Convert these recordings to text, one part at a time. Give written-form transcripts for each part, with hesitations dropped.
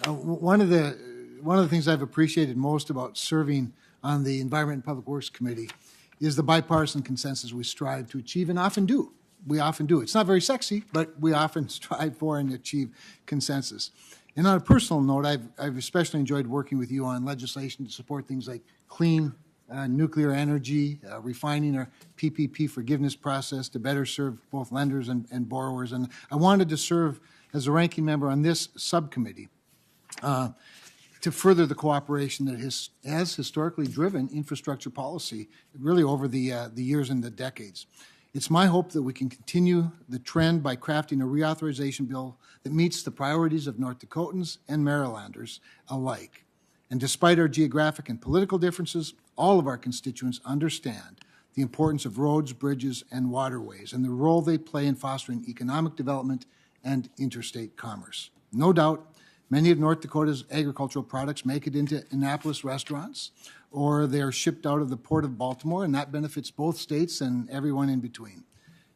One of the things I've appreciated most about serving on the Environment and Public Works Committee is the bipartisan consensus we strive to achieve and often do. We often do. It's not very sexy, but we often strive for and achieve consensus. And on a personal note, I've especially enjoyed working with you on legislation to support things like clean nuclear energy, refining our PPP forgiveness process to better serve both lenders and borrowers. And I wanted to serve as a ranking member on this subcommittee to further the cooperation that has historically driven infrastructure policy really over the years and the decades. It's my hope that we can continue the trend by crafting a reauthorization bill that meets the priorities of North Dakotans and Marylanders alike. And despite our geographic and political differences, all of our constituents understand the importance of roads, bridges, and waterways and the role they play in fostering economic development and interstate commerce. No doubt, many of North Dakota's agricultural products make it into Annapolis restaurants, or they are shipped out of the Port of Baltimore, and that benefits both states and everyone in between.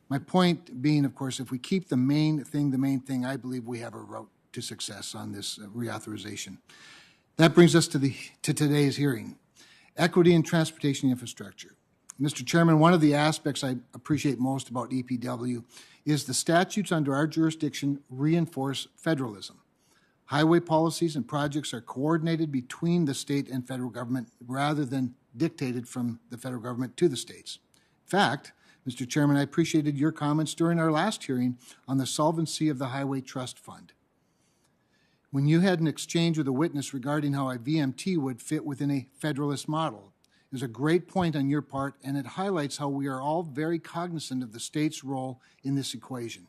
My point being, of course, if we keep the main thing, I believe we have a route to success on this reauthorization. That brings us to today's hearing, equity and transportation infrastructure. Mr. Chairman, one of the aspects I appreciate most about EPW is the statutes under our jurisdiction reinforce federalism. Highway policies and projects are coordinated between the state and federal government rather than dictated from the federal government to the states. In fact, Mr. Chairman, I appreciated your comments during our last hearing on the solvency of the Highway Trust Fund. When you had an exchange with a witness regarding how a VMT would fit within a federalist model, it was a great point on your part, and it highlights how we are all very cognizant of the state's role in this equation.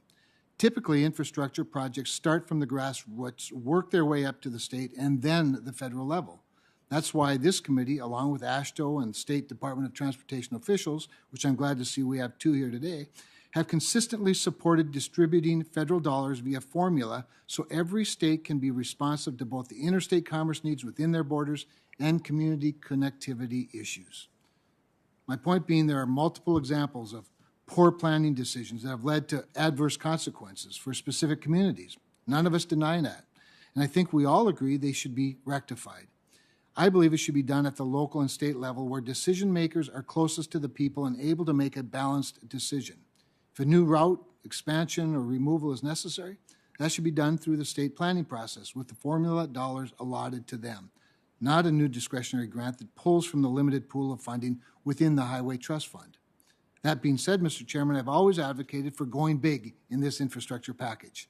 Typically, infrastructure projects start from the grassroots, work their way up to the state, and then the federal level. That's why this committee, along with AASHTO and State Department of Transportation officials, which I'm glad to see we have two here today, have consistently supported distributing federal dollars via formula so every state can be responsive to both the interstate commerce needs within their borders and community connectivity issues. My point being, there are multiple examples of poor planning decisions that have led to adverse consequences for specific communities. None of us deny that. And I think we all agree they should be rectified. I believe it should be done at the local and state level where decision makers are closest to the people and able to make a balanced decision. If a new route, expansion, or removal is necessary, that should be done through the state planning process with the formula dollars allotted to them, not a new discretionary grant that pulls from the limited pool of funding within the Highway Trust Fund. That being said, Mr. Chairman, I've always advocated for going big in this infrastructure package.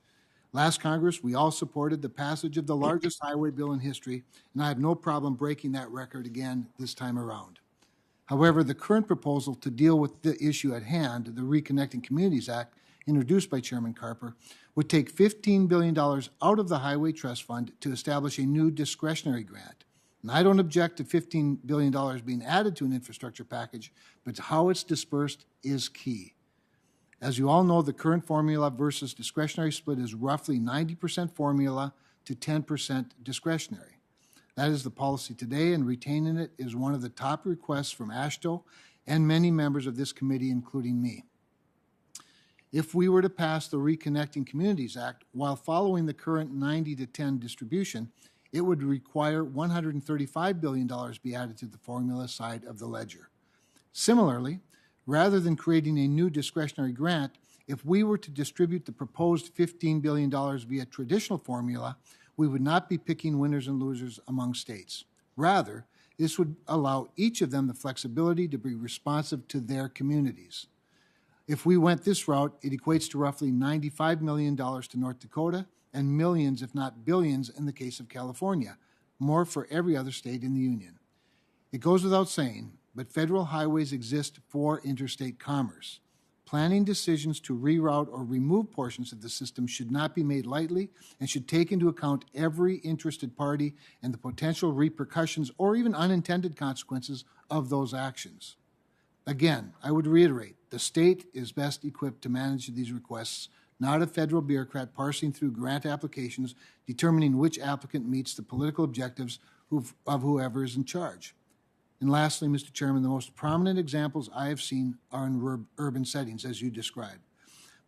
Last Congress, we all supported the passage of the largest highway bill in history, and I have no problem breaking that record again this time around. However, the current proposal to deal with the issue at hand, the Reconnecting Communities Act, introduced by Chairman Carper, would take $15 billion out of the Highway Trust Fund to establish a new discretionary grant. And I don't object to $15 billion being added to an infrastructure package, but how it's dispersed is key. As you all know, the current formula versus discretionary split is roughly 90% formula to 10% discretionary. That is the policy today, and retaining it is one of the top requests from AASHTO and many members of this committee, including me. If we were to pass the Reconnecting Communities Act while following the current 90 to 10 distribution, it would require $135 billion be added to the formula side of the ledger. Similarly, rather than creating a new discretionary grant, if we were to distribute the proposed $15 billion via traditional formula, we would not be picking winners and losers among states. Rather, this would allow each of them the flexibility to be responsive to their communities. If we went this route, it equates to roughly $95 million to North Dakota and millions, if not billions, in the case of California, more for every other state in the Union. It goes without saying, but federal highways exist for interstate commerce. Planning decisions to reroute or remove portions of the system should not be made lightly and should take into account every interested party and the potential repercussions or even unintended consequences of those actions. Again, I would reiterate, the state is best equipped to manage these requests, not a federal bureaucrat parsing through grant applications, determining which applicant meets the political objectives of whoever is in charge. And lastly, Mr. Chairman, the most prominent examples I have seen are in urban settings, as you described.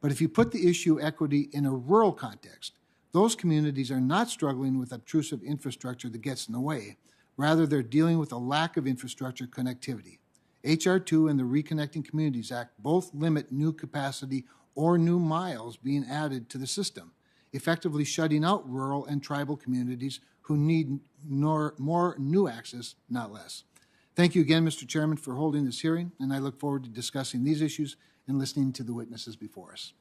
But if you put the issue of equity in a rural context, Those communities are not struggling with obtrusive infrastructure that gets in the way. Rather, they're dealing with a lack of infrastructure connectivity. H.R. 2 and the Reconnecting Communities Act both limit new capacity or new miles being added to the system, effectively shutting out rural and tribal communities who need more new access, not less. Thank you again, Mr. Chairman, for holding this hearing, and I look forward to discussing these issues and listening to the witnesses before us.